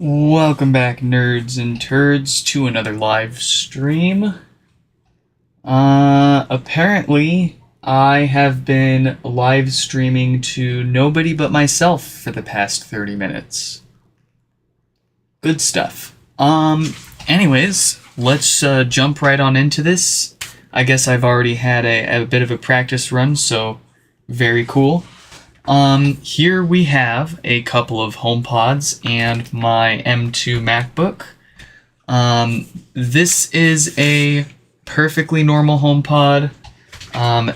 Welcome back, nerds and turds, to another live stream. Apparently, I have been live streaming to nobody but myself for the past 30 minutes. Good stuff. Anyways, let's jump right on into this. I guess I've already had a bit of a practice run, so very cool. Here we have a couple of HomePods and my M2 MacBook. This is a perfectly normal HomePod.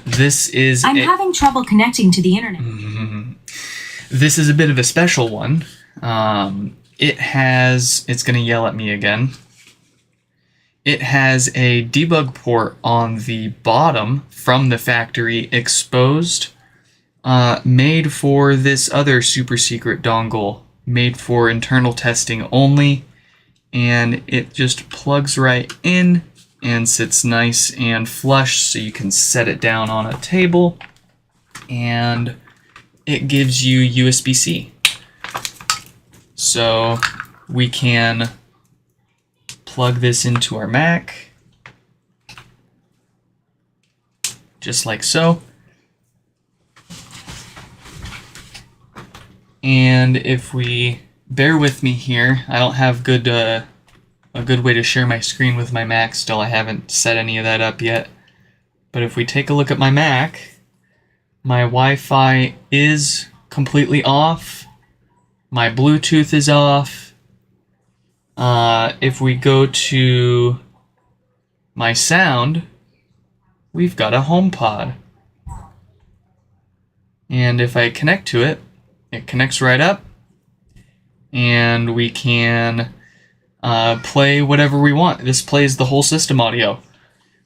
This is I'm having trouble connecting to the internet. This is a bit of a special one. It's gonna yell at me again. It has a debug port on the bottom from the factory exposed. Made for this other super secret dongle, made for internal testing only, and it just plugs right in and sits nice and flush so you can set it down on a table, and it gives you USB-C. So we can plug this into our Mac, just like so. And if we bear with me here, I don't have a good way to share my screen with my Mac still. I haven't set any of that up yet. But if we take a look at my Mac, my Wi-Fi is completely off. My Bluetooth is off. If we go to my sound, we've got a HomePod. And if I connect to it, it connects right up, and we can play whatever we want. This plays the whole system audio.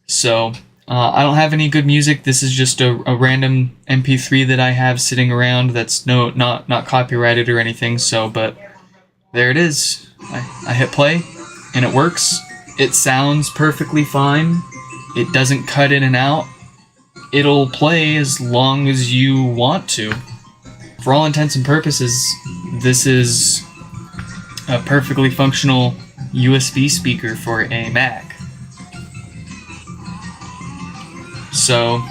So I don't have any good music. This is just a random MP3 that I have sitting around that's not copyrighted or anything. So, but there it is. I hit play, and it works. It sounds perfectly fine. It doesn't cut in and out. It'll play as long as you want to. For all intents and purposes, this is a perfectly functional USB speaker for a Mac. So,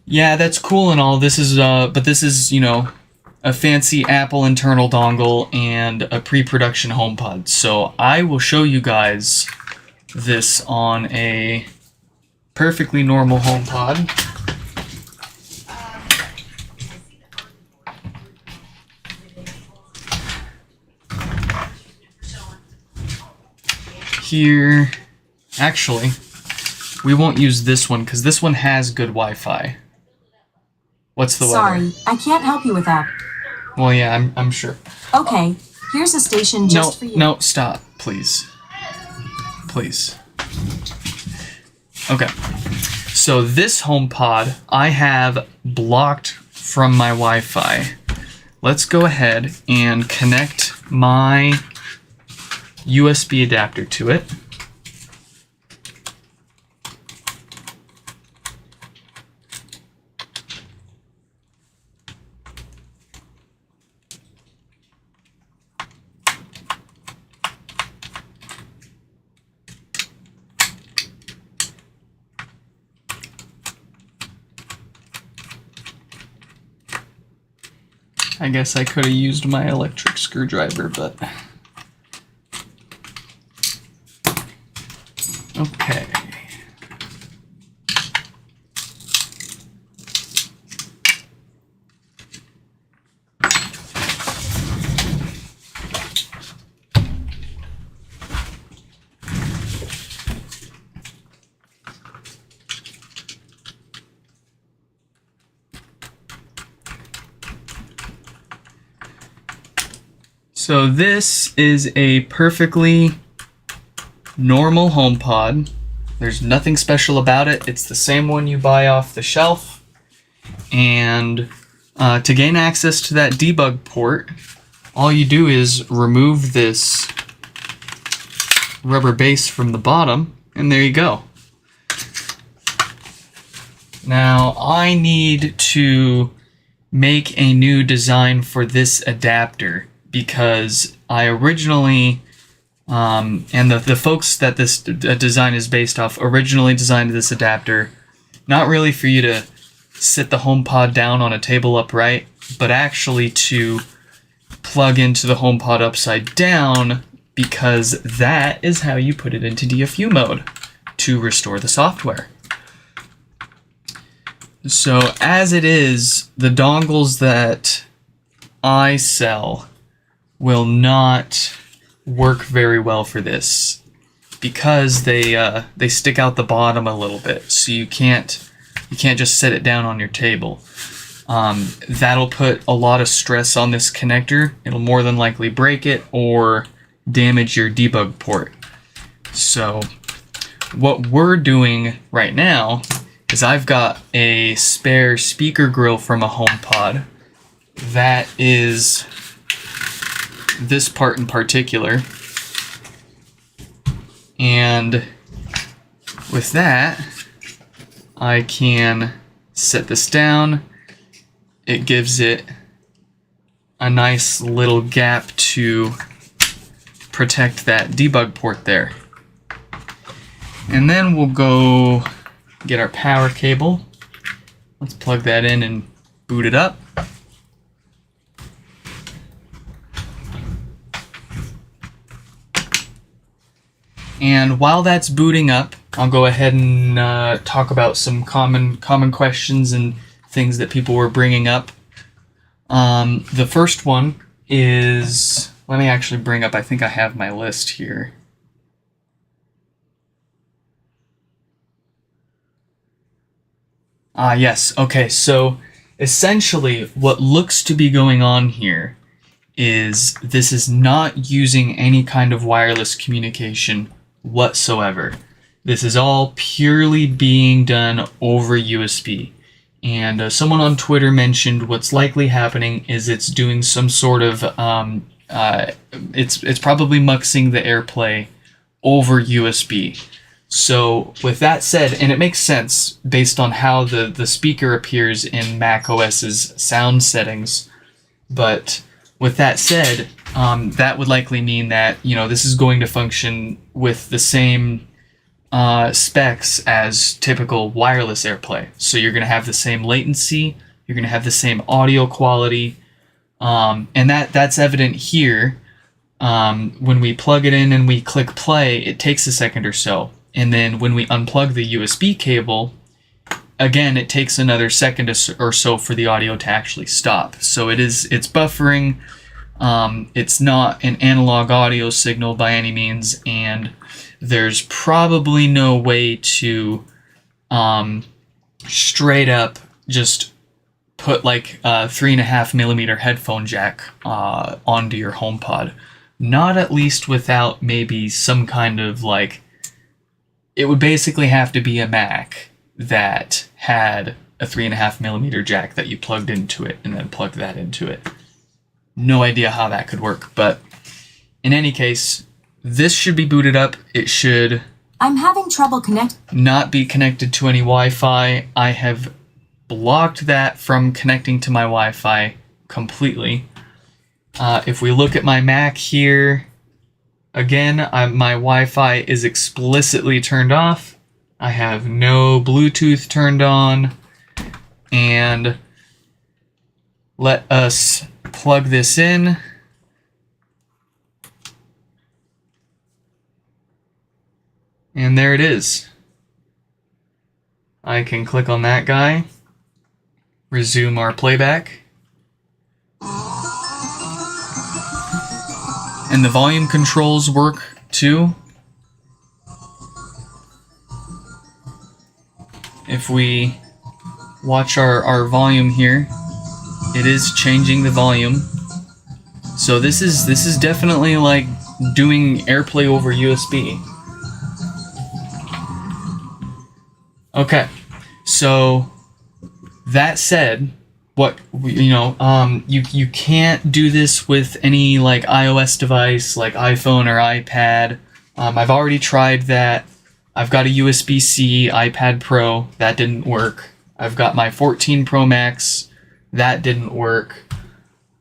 yeah, that's cool and all. This is, but this is, a fancy Apple internal dongle and a pre-production HomePod. So I will show you guys this on a perfectly normal HomePod. Here, actually, we won't use this one because this one has good Wi-Fi. What's the weather? Sorry, I can't help you with that. Well, yeah, I'm sure. Okay, here's a station just for you. No, stop, please. Please. Okay. So this HomePod I have blocked from my Wi-Fi. Let's go ahead and connect my USB adapter to it. I guess I could have used my electric screwdriver, but okay. So this is a perfectly normal HomePod. There's nothing special about it. It's the same one you buy off the shelf. And to gain access to that debug port, all you do is remove this rubber base from the bottom, and there you go. Now I need to make a new design for this adapter. because I originally, and the folks that this design is based off originally designed this adapter, not really for you to sit the HomePod down on a table upright, but actually to plug into the HomePod upside down, because that is how you put it into DFU mode to restore the software. So as it is, the dongles that I sell will not work very well for this because they stick out the bottom a little bit, so you can't just set it down on your table. That'll put a lot of stress on this connector. It'll more than likely break it or damage your debug port. So what we're doing right now is I've got a spare speaker grill from a HomePod that is this part in particular, and with that I can set this down. It gives it a nice little gap to protect that debug port there. And then we'll go get our power cable. Let's plug that in and boot it up. And while that's booting up, I'll go ahead and talk about some common questions and things that people were bringing up. The first one is, let me actually bring up, I think I have my list here. Yes, okay, so essentially what looks to be going on here is this is not using any kind of wireless communication whatsoever. This is all purely being done over USB. And someone on Twitter mentioned what's likely happening is it's doing some sort of, it's probably muxing the AirPlay over USB. So with that said, and it makes sense based on how the speaker appears in Mac OS's sound settings, but with that said, that would likely mean that, you know, this is going to function with the same specs as typical wireless AirPlay. So you're going to have the same latency, you're going to have the same audio quality, and that's evident here. When we plug it in and we click play, it takes a second or so. And then when we unplug the USB cable, again, it takes another second or so for the audio to actually stop. So it's buffering. It's not an analog audio signal by any means, and there's probably no way to straight up just put like a 3.5mm headphone jack onto your HomePod. Not at least without maybe some kind of like, it would basically have to be a Mac that had a 3.5mm jack that you plugged into it and then plugged that into it. No idea how that could work, but in any case, this should be booted up. It should I'm having trouble not be connected to any Wi-Fi. I have blocked that from connecting to my Wi-Fi completely. If we look at my Mac here, again, my Wi-Fi is explicitly turned off. I have no Bluetooth turned on. And let us plug this in. And there it is. I can click on that guy, resume our playback. And the volume controls work too. If we watch our volume here, it is changing the volume. So this is definitely like doing AirPlay over USB. Okay, so that said, you can't do this with any like iOS device like iPhone or iPad. I've already tried that. I've got a USB-C iPad Pro, that didn't work. I've got my 14 Pro Max, that didn't work.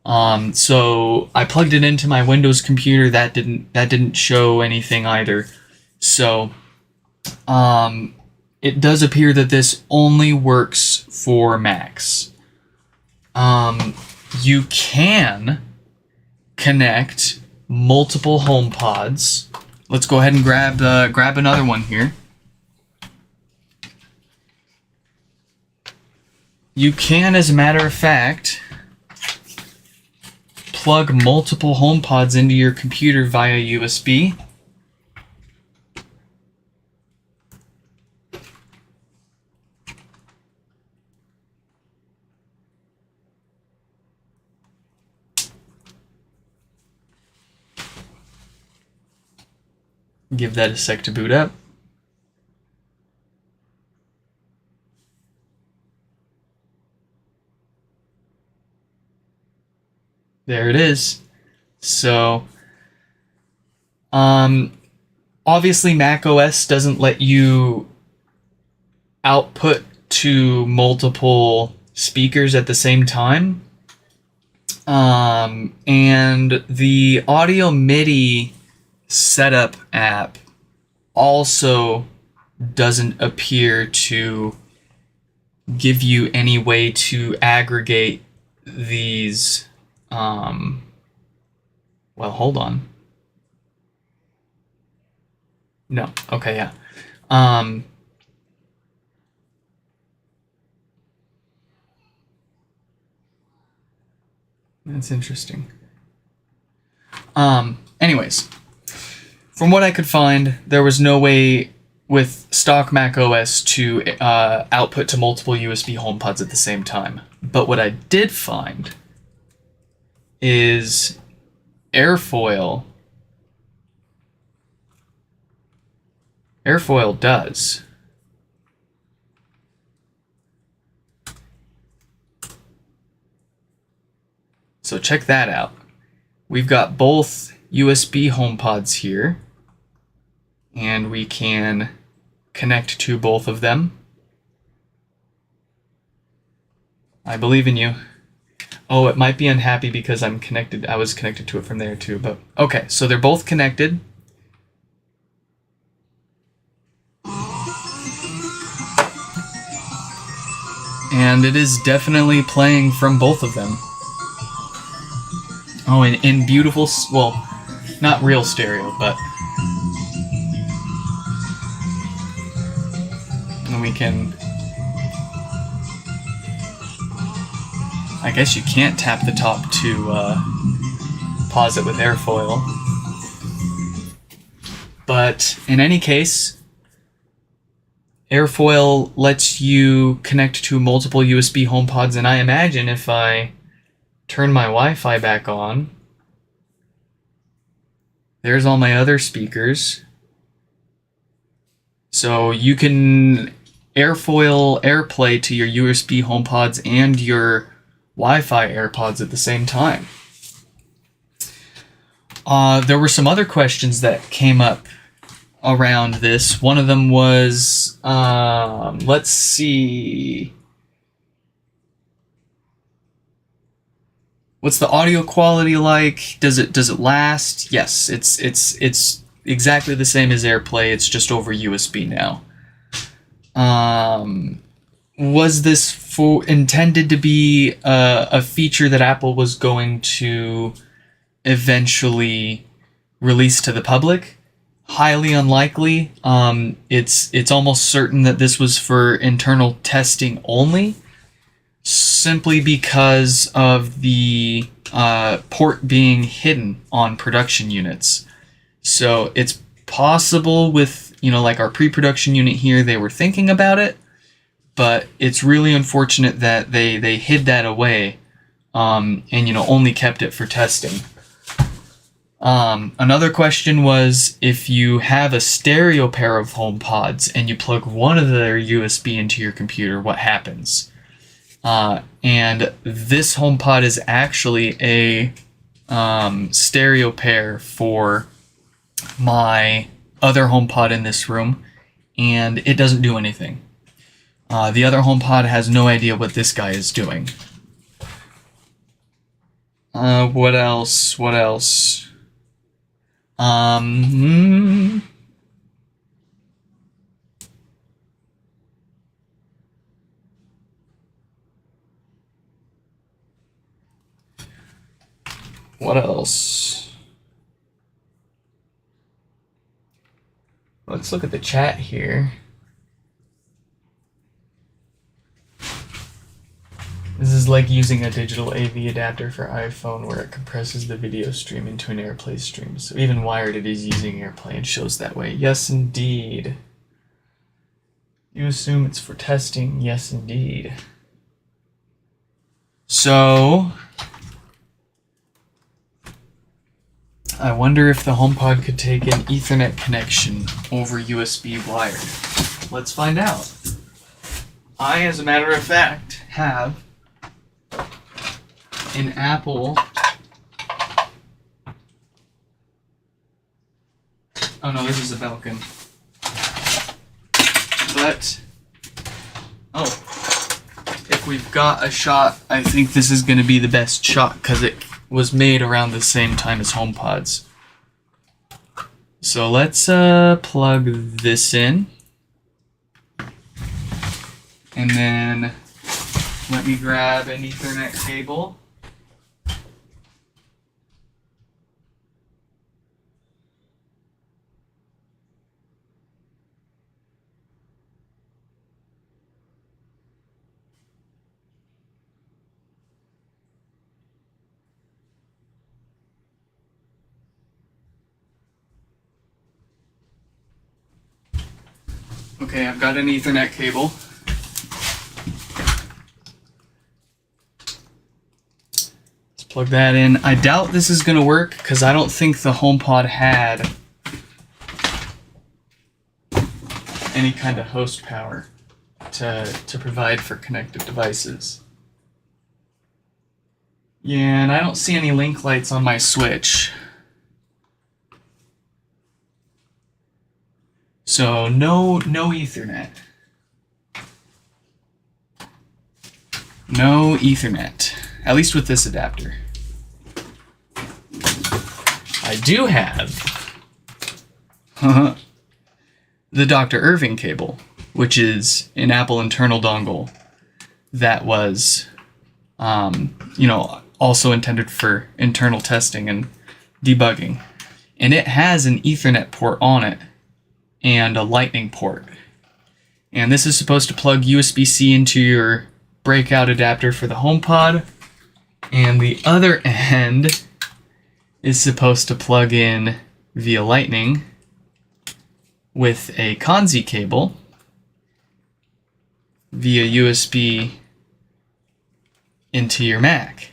So I plugged it into my Windows computer. That didn't show anything either. So it does appear that this only works for Macs. You can connect multiple HomePods. Let's go ahead and grab another one here. You can, as a matter of fact, plug multiple HomePods into your computer via USB. Give that a sec to boot up. There it is. So, obviously Mac OS doesn't let you output to multiple speakers at the same time. And the audio MIDI setup app also doesn't appear to give you any way to aggregate these. Well, hold on. No. Okay, yeah. That's interesting. Anyways, from what I could find, there was no way with stock Mac OS to output to multiple USB HomePods at the same time. But what I did find is Airfoil. Airfoil does. So check that out. We've got both USB HomePods here, and we can connect to both of them. I believe in you. Oh, it might be unhappy because I'm connected. I was connected to it from there too, but okay, so they're both connected. And it is definitely playing from both of them. Oh, in beautiful, well, not real stereo, but and we can, I guess you can't tap the top to pause it with Airfoil. But in any case, Airfoil lets you connect to multiple USB HomePods, and I imagine if I turn my Wi-Fi back on, there's all my other speakers. So you can Airfoil AirPlay to your USB HomePods and your Wi-Fi AirPods at the same time. There were some other questions that came up around this. One of them was, let's see. What's the audio quality like? Does it last? Yes, it's exactly the same as AirPlay. It's just over USB now. Was this intended to be a feature that Apple was going to eventually release to the public? Highly unlikely. It's almost certain that this was for internal testing only, simply because of the port being hidden on production units. So it's possible with, like our pre-production unit here, they were thinking about it, but it's really unfortunate that they hid that away and only kept it for testing. Another question was, if you have a stereo pair of HomePods and you plug one of their USB into your computer, what happens? And this HomePod is actually a stereo pair for my other HomePod in this room, and it doesn't do anything. The other HomePod has no idea what this guy is doing. What else? What else? Um, what else? Let's look at the chat here. This is like using a digital AV adapter for iPhone where it compresses the video stream into an AirPlay stream. So even wired it is using AirPlay and shows that way. Yes, indeed. You assume it's for testing? Yes, indeed. So, I wonder if the HomePod could take an Ethernet connection over USB wired. Let's find out. I, as a matter of fact, have an Apple. Oh no, this is a Belkin. But, oh, if we've got a shot, I think this is going to be the best shot because it was made around the same time as HomePods. So let's plug this in. And then let me grab an Ethernet cable. Okay, I've got an Ethernet cable. Let's plug that in. I doubt this is going to work because I don't think the HomePod had any kind of host power to provide for connected devices. Yeah, and I don't see any link lights on my switch. So no Ethernet. No Ethernet. At least with this adapter. I do have the Dr. Irving cable, which is an Apple internal dongle that was, also intended for internal testing and debugging. And it has an Ethernet port on it and a lightning port. And this is supposed to plug USB-C into your breakout adapter for the HomePod. And the other end is supposed to plug in via lightning with a Kanzi cable via USB into your Mac.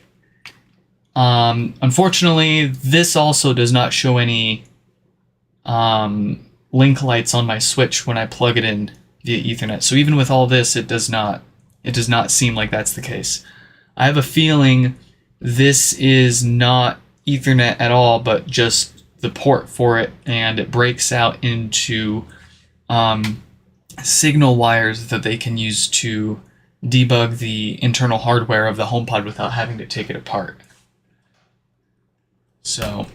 Unfortunately, this also does not show any link lights on my switch when I plug it in via Ethernet. So even with all this, it does not seem like that's the case. I have a feeling this is not Ethernet at all, but just the port for it, and it breaks out into signal wires that they can use to debug the internal hardware of the HomePod without having to take it apart. So,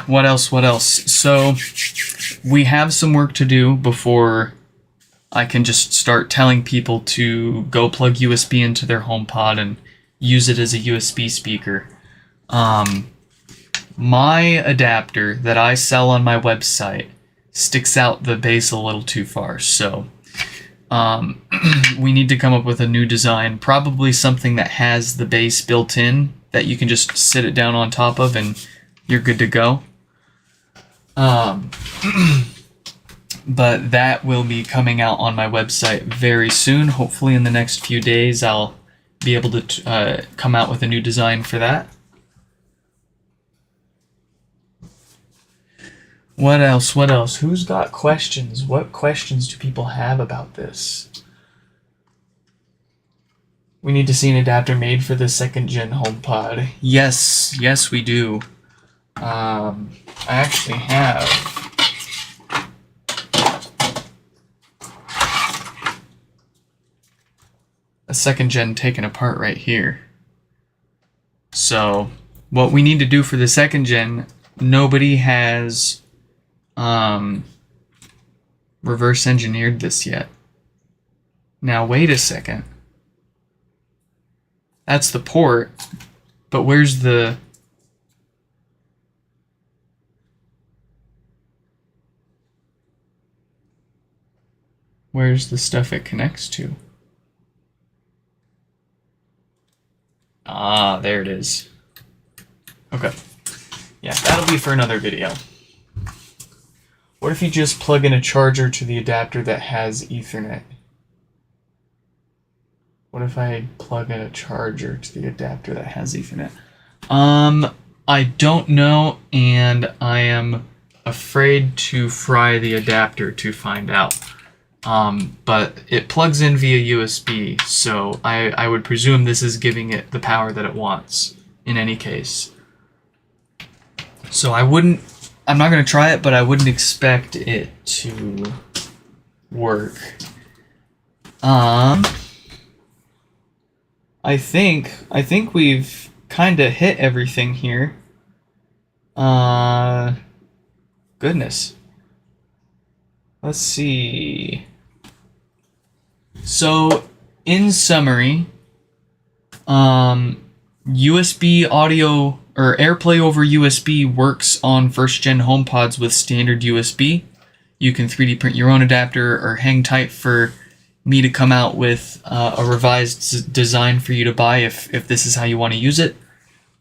what else? So, we have some work to do before I can just start telling people to go plug USB into their HomePod and use it as a USB speaker. My adapter that I sell on my website sticks out the base a little too far, so we need to come up with a new design, probably something that has the base built in that you can just sit it down on top of and you're good to go. But that will be coming out on my website very soon. Hopefully in the next few days I'll be able to come out with a new design for that. What else? Who's got questions? What questions do people have about this? We need to see an adapter made for the 2nd gen HomePod. Yes, we do. I actually have a second gen taken apart right here. So what we need to do for the second gen, nobody has reverse engineered this yet. Now wait a second. That's the port, but where's the... Where's the stuff it connects to? Ah, there it is. Okay. Yeah, that'll be for another video. What if you just plug in a charger to the adapter that has Ethernet? What if I plug in a charger to the adapter that has Ethernet? I don't know, and I am afraid to fry the adapter to find out. But it plugs in via USB, so I would presume this is giving it the power that it wants in any case. So I'm not going to try it, but I wouldn't expect it to work. I think we've kind of hit everything here. Goodness. Let's see. So, in summary, USB audio or AirPlay over USB works on first-gen HomePods with standard USB. You can 3D print your own adapter or hang tight for me to come out with a revised design for you to buy if this is how you want to use it.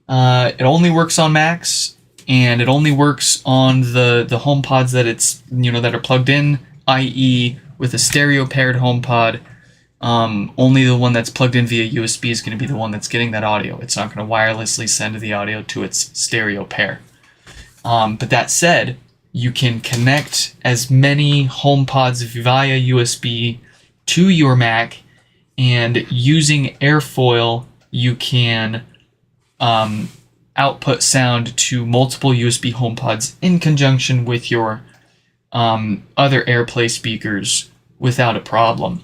It only works on Macs, and it only works on the HomePods that are plugged in, i.e. with a stereo paired HomePod. Only the one that's plugged in via USB is going to be the one that's getting that audio. It's not going to wirelessly send the audio to its stereo pair. But that said, you can connect as many HomePods via USB to your Mac, and using airfoil, you can output sound to multiple USB HomePods in conjunction with your other AirPlay speakers without a problem.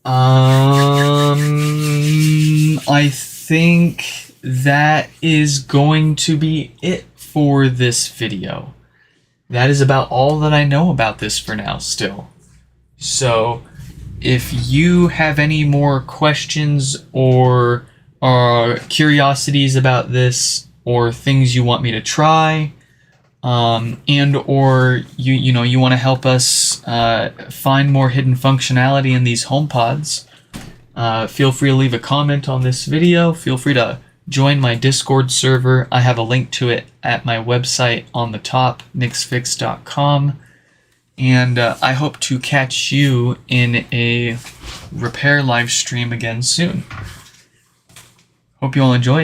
I think that is going to be it for this video. That is about all that I know about this for now still. So if you have any more questions or curiosities about this, or things you want me to try, and or you want to help us find more hidden functionality in these HomePods, feel free to leave a comment on this video. Feel free to join my Discord server. I have a link to it at my website on the top, nixfix.com. And I hope to catch you in a repair live stream again soon. Hope you all enjoy.